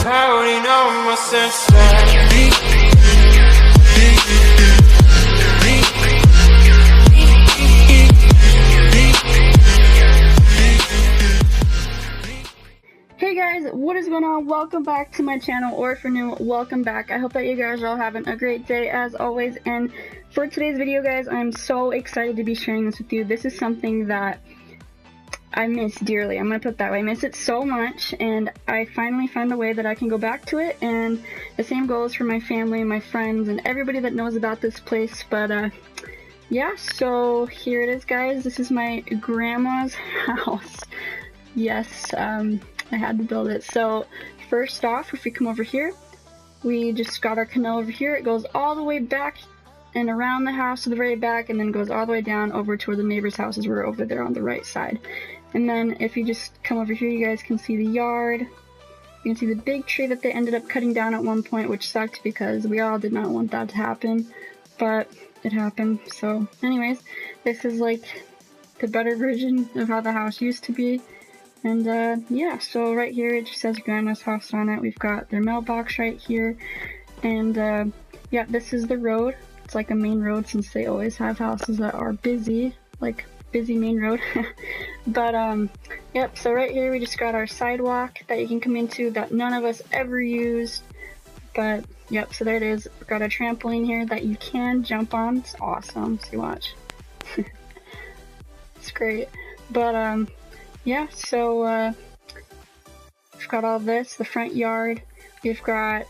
clouding on my senses. Hey guys, what is going on? Welcome back to my channel, or if you're new, welcome back. I hope that you guys are all having a great day as always, and for today's video guys, I'm so excited to be sharing this with you. This is something that I miss dearly. I'm gonna put it that way. I miss it so much, and I finally found a way that I can go back to it, and the same goes for my family and my friends and everybody that knows about this place. But yeah, so here it is guys. This is my grandma's house. Yes, I had to build it. So first off, if we come over here, we just got our canal over here. It goes all the way back and around the house to the very back, and then goes all the way down over to where the neighbor's houses were over there on the right side. And then if you just come over here, you guys can see the yard. You can see the big tree that they ended up cutting down at one point, which sucked because we all did not want that to happen, but it happened. So anyways, this is like the better version of how the house used to be. And yeah, so right here it just says Grandma's house on it. We've got their mailbox right here, and yeah, this is the road. It's like a main road since they always have houses that are busy, like busy main road. But yep, so right here we just got our sidewalk that you can come into that none of us ever used. But yep, so there it is. We've got a trampoline here that you can jump on. It's awesome. See, watch. It's great. But yeah, so we've got all this, the front yard. We've got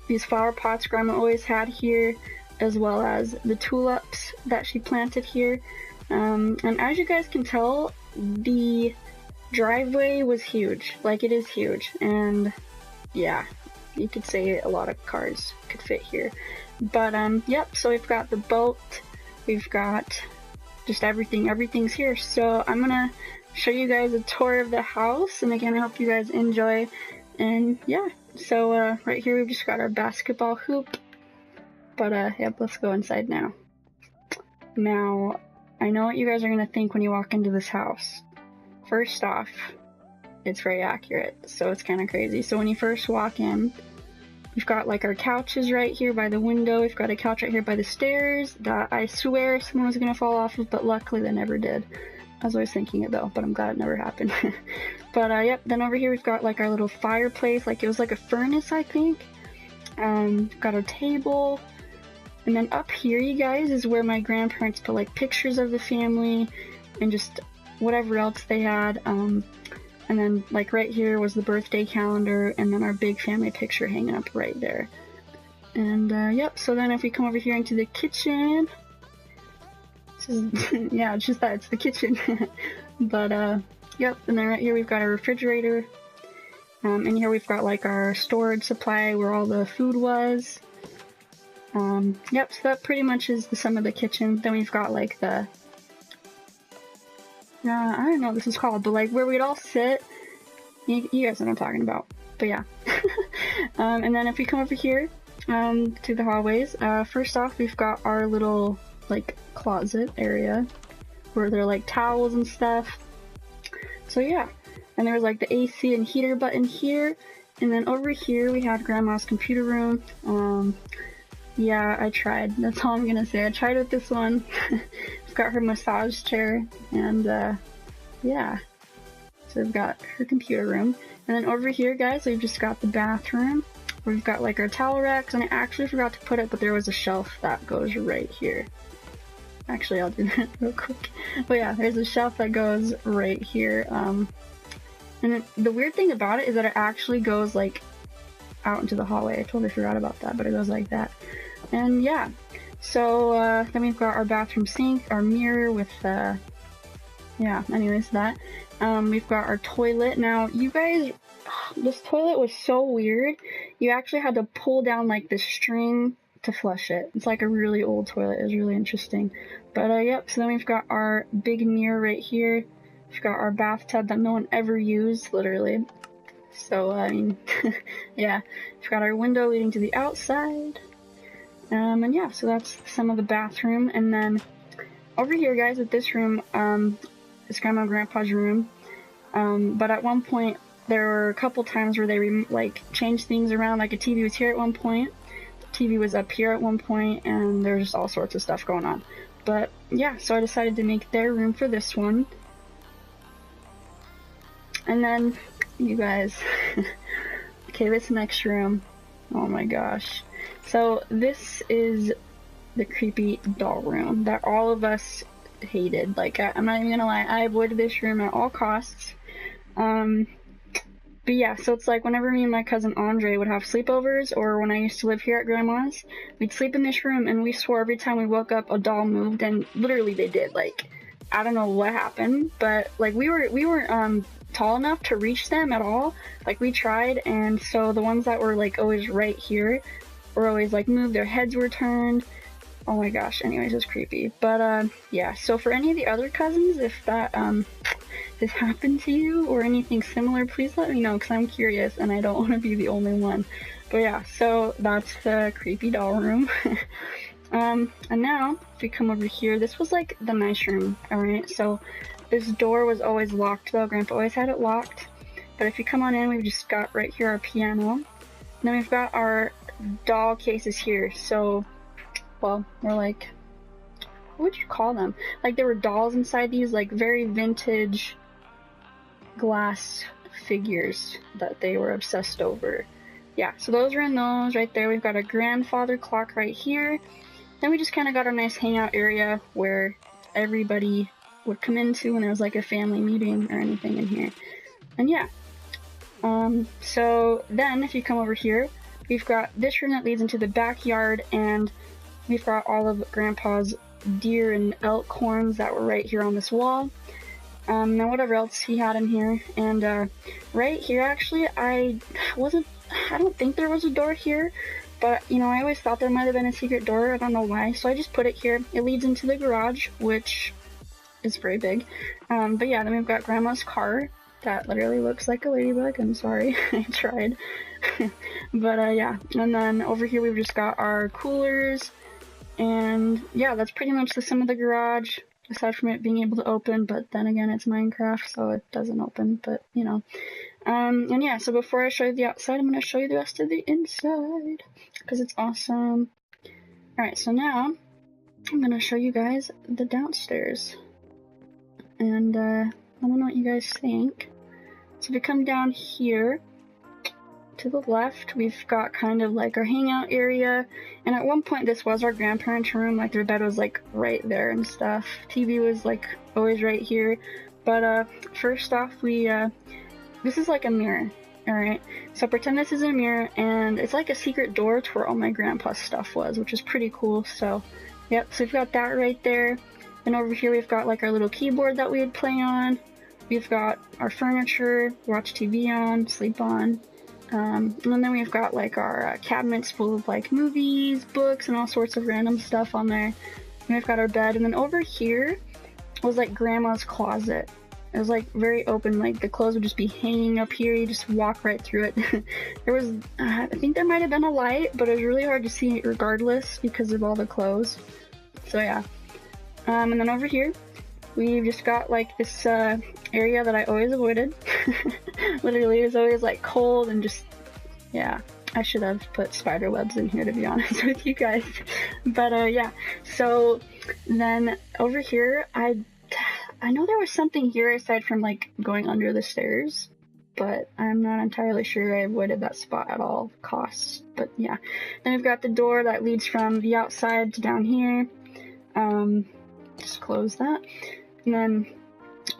these flower pots Grandma always had here, as well as the tulips that she planted here. And as you guys can tell, the driveway was huge. Like, it is huge, and yeah, you could say a lot of cars could fit here. But yep, so we've got the boat, we've got just everything's here. So I'm gonna show you guys a tour of the house, and again, I hope you guys enjoy. And yeah, so right here we've just got our basketball hoop. But yep, let's go inside now. Now, I know what you guys are gonna think when you walk into this house. First off, it's very accurate, so it's kind of crazy. So when you first walk in, we've got like our couches right here by the window. We've got a couch right here by the stairs that I swear someone was gonna fall off of, but luckily they never did. I was always thinking it though, but I'm glad it never happened. But yep, then over here we've got like our little fireplace, like it was like a furnace, I think. Got our table. And then up here, you guys, is where my grandparents put like pictures of the family and just whatever else they had. And then like right here was the birthday calendar, and then our big family picture hanging up right there. And yep, so then if we come over here into the kitchen, this is, yeah, it's just that, it's the kitchen. But yep, and then right here we've got our refrigerator. And here we've got like our storage supply where all the food was. Yep, so that pretty much is the sum of the kitchen. Then we've got like the, I don't know what this is called, but like where we'd all sit. You guys know what I'm talking about. But yeah. And then if we come over here to the hallways, first off we've got our little like closet area where there are like towels and stuff. So yeah, and there was like the AC and heater button here. And then over here we had Grandma's computer room. Yeah, I tried. That's all I'm gonna say. I tried with this one. We've got her massage chair, and yeah. So we've got her computer room. And then over here, guys, we've just got the bathroom. We've got like our towel racks, and I actually forgot to put it, but there was a shelf that goes right here. Actually, I'll do that real quick. But yeah, there's a shelf that goes right here. And the weird thing about it is that it actually goes like out into the hallway. I totally forgot about that, but it goes like that. And yeah, so then we've got our bathroom sink, our mirror with yeah, anyways, that. We've got our toilet. Now you guys, this toilet was so weird. You actually had to pull down like the string to flush it. It's like a really old toilet. It was really interesting. But yep, so then we've got our big mirror right here. We've got our bathtub that no one ever used, literally. So I mean, yeah, we've got our window leading to the outside. And yeah, so that's some of the bathroom. And then over here, guys, with this room, it's Grandma and Grandpa's room. But at one point, there were a couple times where they like changed things around. Like a TV was here at one point, the TV was up here at one point, and there's just all sorts of stuff going on. But yeah, so I decided to make their room for this one. And then, you guys, okay, this next room, oh my gosh. So this is the creepy doll room that all of us hated. Like, I'm not even gonna lie, I avoided this room at all costs. But yeah, so it's like whenever me and my cousin Andre would have sleepovers, or when I used to live here at Grandma's, we'd sleep in this room, and we swore every time we woke up a doll moved, and literally they did. Like, I don't know what happened, but like we weren't tall enough to reach them at all. Like, we tried, and so the ones that were like always right here were always like moved, their heads were turned. Oh my gosh, anyways, it was creepy. But yeah, so for any of the other cousins, if that has happened to you or anything similar, please let me know, because I'm curious and I don't want to be the only one. But yeah, so that's the creepy doll room. And now if we come over here, this was like the nice room. Alright, so this door was always locked though. Grandpa always had it locked. But if you come on in, we've just got right here our piano. And then we've got our doll cases here. So, well, we're like, what would you call them? Like, there were dolls inside these, like, very vintage glass figures that they were obsessed over. Yeah, so those are in those right there. We've got a grandfather clock right here. Then we just kind of got a nice hangout area where everybody would come into when there was like a family meeting or anything in here. And yeah, so then if you come over here, we've got this room that leads into the backyard, and we've got all of Grandpa's deer and elk horns that were right here on this wall. Now whatever else he had in here. And right here, actually, I don't think there was a door here, but you know, I always thought there might have been a secret door. I don't know why, so I just put it here. It leads into the garage, which is very big. But yeah, then we've got Grandma's car that literally looks like a ladybug. I'm sorry, I tried. But yeah, and then over here we've just got our coolers. And yeah, that's pretty much the sum of the garage, aside from it being able to open, but then again, it's Minecraft, so it doesn't open, but you know. And yeah, so before I show you the outside, I'm going to show you the rest of the inside, because it's awesome. Alright, so now, I'm going to show you guys the downstairs. And let me know what you guys think. So if you come down here, to the left, we've got kind of like our hangout area, and at one point this was our grandparents' room. Like, their bed was like right there and stuff. TV was like always right here. But first off, this is like a mirror. Alright, so pretend this is a mirror, and it's like a secret door to where all my grandpa's stuff was, which is pretty cool. So yep, so we've got that right there. And over here we've got like our little keyboard that we would play on. We've got our furniture, watch TV on, sleep on. And then we've got like our cabinets full of like movies, books, and all sorts of random stuff on there. And we've got our bed, and then over here was like Grandma's closet. It was like very open, like the clothes would just be hanging up here. You just walk right through it. There was, I think there might have been a light, but it was really hard to see regardless because of all the clothes. So yeah. And then over here, we've just got like this area that I always avoided. Literally, it was always like cold and just, yeah. I should have put spider webs in here, to be honest with you guys. But yeah, so then over here, I know there was something here aside from like going under the stairs, but I'm not entirely sure. I avoided that spot at all costs. But yeah, then we've got the door that leads from the outside to down here. Just close that. And then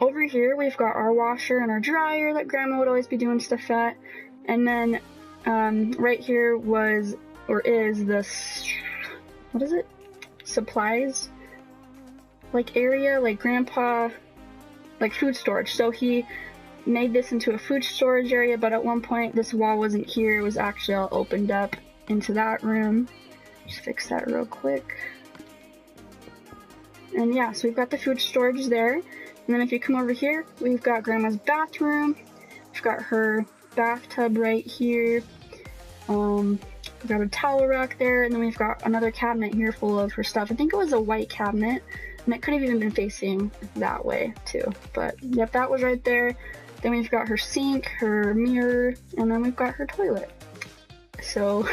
over here we've got our washer and our dryer that Grandma would always be doing stuff at. And then right here was, or is, this, what is it? Supplies like area, like Grandpa, like food storage. So he made this into a food storage area, but at one point this wall wasn't here. It was actually all opened up into that room. Just fix that real quick. And yeah, so we've got the food storage there. And then if you come over here, we've got Grandma's bathroom. We've got her bathtub right here. We've got a towel rack there, and then we've got another cabinet here full of her stuff. I think it was a white cabinet, and it could have even been facing that way too. But yep, that was right there. Then we've got her sink, her mirror, and then we've got her toilet. So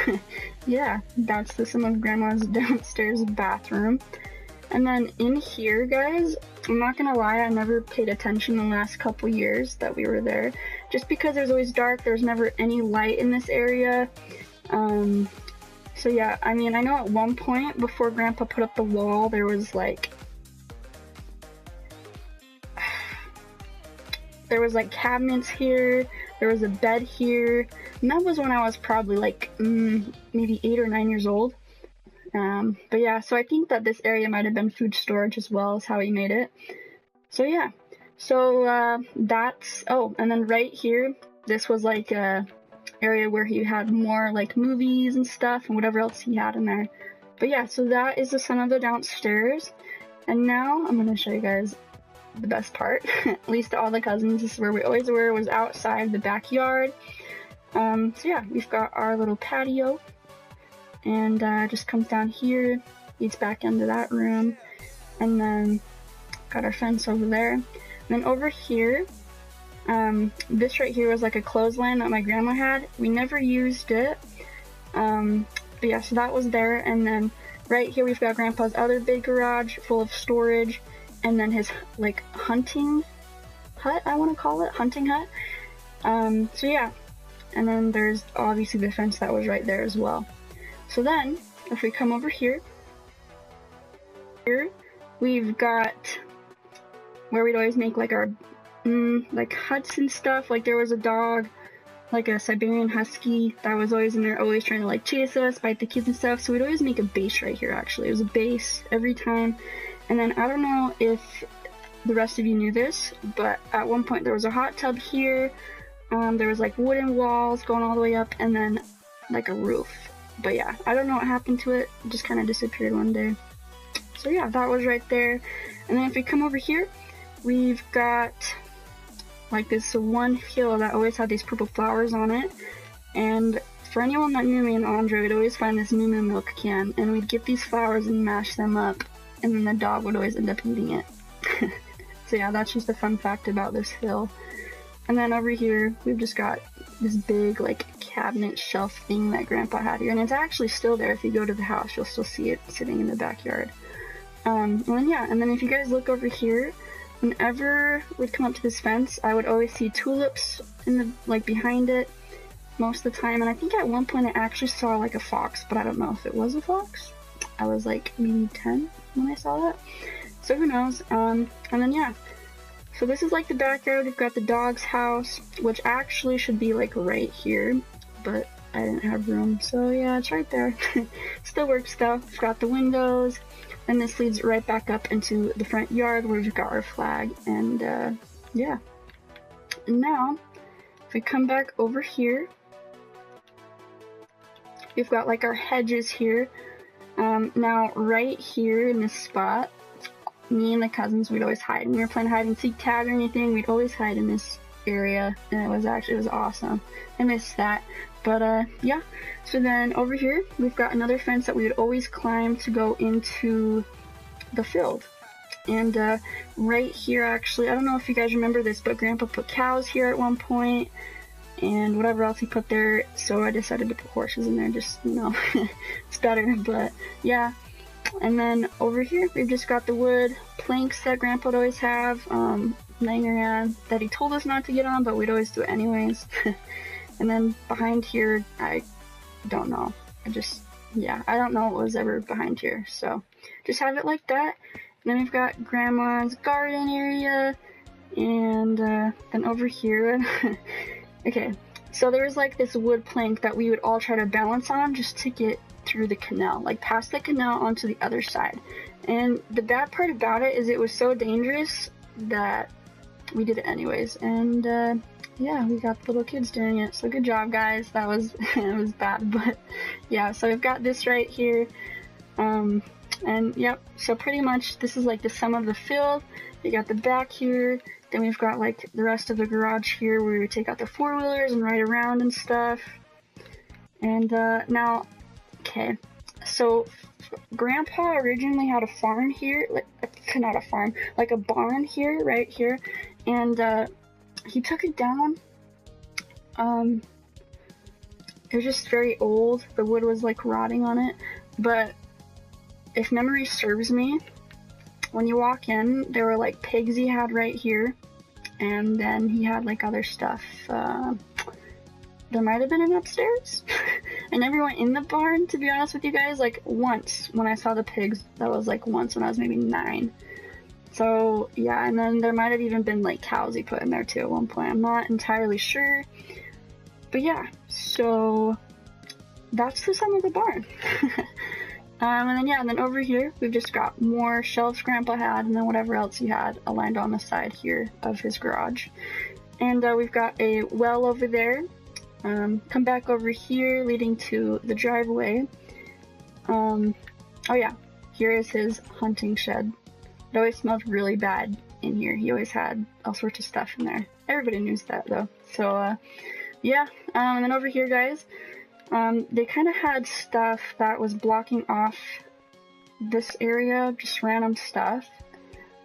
yeah, that's the some of Grandma's downstairs bathroom. And then in here, guys, I'm not gonna lie, I never paid attention the last couple years that we were there. Just because it was always dark, there's never any light in this area. So yeah, I mean, I know at one point before Grandpa put up the wall, there was like cabinets here, there was a bed here, and that was when I was probably like maybe 8 or 9 years old. But yeah, so I think that this area might have been food storage as well as how he made it. So yeah, so that's, oh, and then right here, this was like a area where he had more like movies and stuff and whatever else he had in there. But yeah, so that is the son of the downstairs. And now I'm gonna show you guys the best part, at least to all the cousins. This is where we always were, was outside the backyard. So yeah, we've got our little patio, and just comes down here, leads back into that room, and then got our fence over there. And then over here, this right here was like a clothesline that my grandma had. We never used it, but yeah, so that was there. And then right here we've got Grandpa's other big garage full of storage, and then his like hunting hut, I want to call it, hunting hut. So yeah, and then there's obviously the fence that was right there as well. So then if we come over here we've got where we'd always make like our like huts and stuff. Like there was a dog, like a Siberian Husky, that was always in there, always trying to like chase us, bite the kids and stuff. So we'd always make a base right here. Actually, it was a base every time. And then I don't know if the rest of you knew this, but at one point there was a hot tub here. There was like wooden walls going all the way up, and then like a roof. But yeah, I don't know what happened to it. It just kind of disappeared one day. So yeah, that was right there. And then if we come over here, we've got like this one hill that always had these purple flowers on it. And for anyone that knew me and Andre, we'd always find this Moo Moo milk can, and we'd get these flowers and mash them up, and then the dog would always end up eating it. So yeah, that's just a fun fact about this hill. And then over here, we've just got this big like cabinet shelf thing that Grandpa had here, and it's actually still there. If you go to the house, you'll still see it sitting in the backyard. And then yeah, and then if you guys look over here, whenever we'd come up to this fence, I would always see tulips in the like behind it most of the time. And I think at one point I actually saw like a fox, but I don't know if it was a fox. I was like maybe 10 when I saw that, so who knows. And then yeah, so this is like the backyard. We've got the dog's house, which actually should be like right here, but I didn't have room, so yeah, it's right there. Still works though. We've got the windows, and this leads right back up into the front yard where we've got our flag. And yeah, and now if we come back over here, we've got like our hedges here. Now right here in this spot, me and the cousins, we'd always hide. When we were playing hide and seek tag or anything, we'd always hide in this area, and it was awesome. I miss that. But yeah, so then over here we've got another fence that we would always climb to go into the field. And right here, actually, I don't know if you guys remember this, but Grandpa put cows here at one point, and whatever else he put there, so I decided to put horses in there, just, you know, it's better. But yeah, and then over here we've just got the wood planks that Grandpa would always have laying around, that he told us not to get on, but we'd always do it anyways. And then behind here, I don't know, yeah, I don't know what was ever behind here, so just have it like that. And then we've got Grandma's garden area, and then over here, okay, so there was like this wood plank that we would all try to balance on just to get through the canal, like past the canal onto the other side. And the bad part about it is it was so dangerous that we did it anyways. And yeah, we got the little kids doing it, so good job, guys. That was it was bad, but yeah, so we've got this right here. And yep, so pretty much this is like the sum of the field. You got the back here, then we've got like the rest of the garage here where we would take out the four-wheelers and ride around and stuff. And now, okay, so Grandpa originally had a farm here, like not a farm, like a barn here, right here. And he took it down. It was just very old. The wood was like rotting on it. But if memory serves me, when you walk in, there were like pigs he had right here. And then he had like other stuff. There might have been an upstairs. I never went in the barn, to be honest with you guys. Like once when I saw the pigs, that was like once when I was maybe 9. So yeah, and then there might have even been like cows he put in there too at one point. I'm not entirely sure. But yeah, so that's the sum of the barn. And then yeah, and then over here we've just got more shelves Grandpa had, and then whatever else he had aligned on the side here of his garage. And we've got a well over there. Come back over here leading to the driveway. Oh yeah, here is his hunting shed. It always smelled really bad in here. He always had all sorts of stuff in there. Everybody knew that though. So yeah, and then over here guys, they kind of had stuff that was blocking off this area, just random stuff.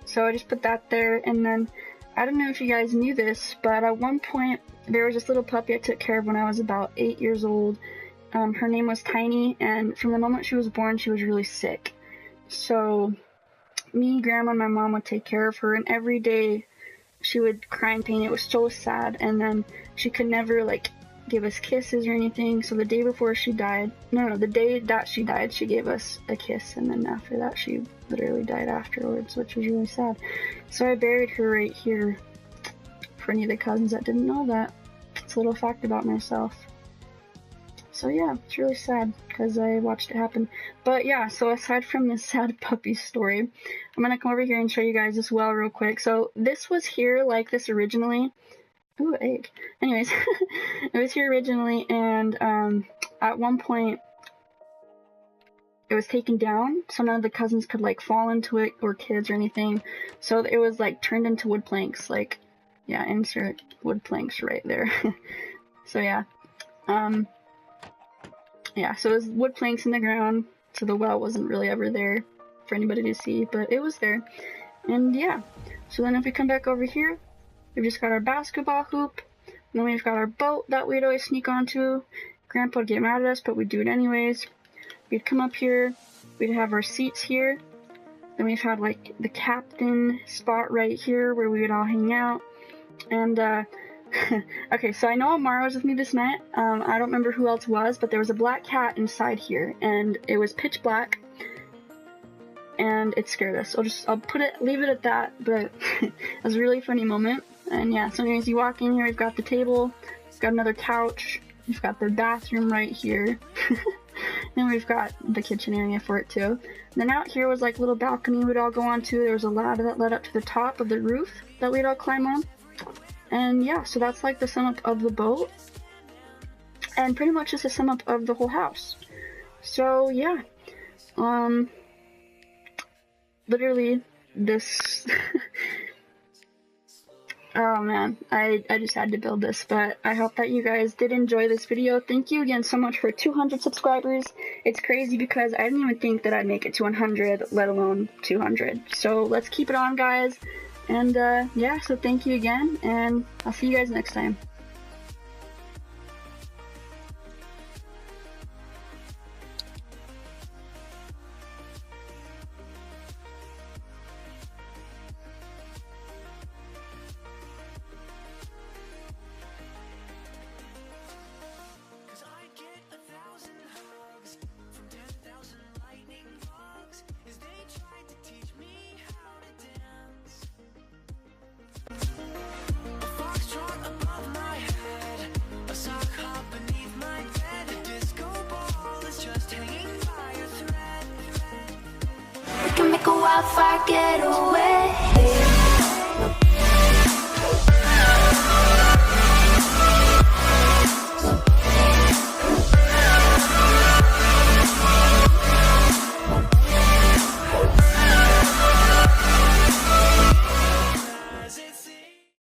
So I just put that there, and then I don't know if you guys knew this, but at one point there was this little puppy I took care of when I was about 8 years old. Her name was Tiny, and from the moment she was born, she was really sick. So me, Grandma, and my mom would take care of her, and every day she would cry in pain. It was so sad, and then she could never like give us kisses or anything. So the day before she died, the day that she died, she gave us a kiss, and then after that she literally died afterwards, which was really sad. So I buried her right here. For any of the cousins that didn't know that, it's a little fact about myself. So yeah, it's really sad because I watched it happen. But yeah, so aside from this sad puppy story, I'm gonna come over here and show you guys this well real quick. So this was here like this originally. Ooh, egg. Anyways, it was here originally, and at one point it was taken down, so none of the cousins could like fall into it, or kids or anything. So it was like turned into wood planks, like, yeah, insert wood planks right there. So yeah, yeah, so it was wood planks in the ground, so the well wasn't really ever there for anybody to see, but it was there. And yeah, so then if we come back over here, we've just got our basketball hoop, and then we've got our boat that we'd always sneak onto. Grandpa would get mad at us, but we'd do it anyways. We'd come up here, we'd have our seats here, then we've had like the captain spot right here where we would all hang out. And okay, so I know Amara was with me this night. I don't remember who else was, but there was a black cat inside here, and it was pitch black, and it scared us. I'll leave it at that, but it was a really funny moment. And yeah, so anyways, you walk in here, we've got the table, we've got another couch, we've got the bathroom right here, and we've got the kitchen area for it too. And then out here was like a little balcony we'd all go onto. There was a ladder that led up to the top of the roof that we'd all climb on. And yeah, so that's like the sum up of the boat, and pretty much just a sum up of the whole house. So yeah, literally this oh man, I just had to build this, but I hope that you guys did enjoy this video. Thank you again so much for 200 subscribers. It's crazy because I didn't even think that I'd make it to 100, let alone 200. So let's keep it on, guys. And yeah, so thank you again, and I'll see you guys next time. Make a wildfire get away.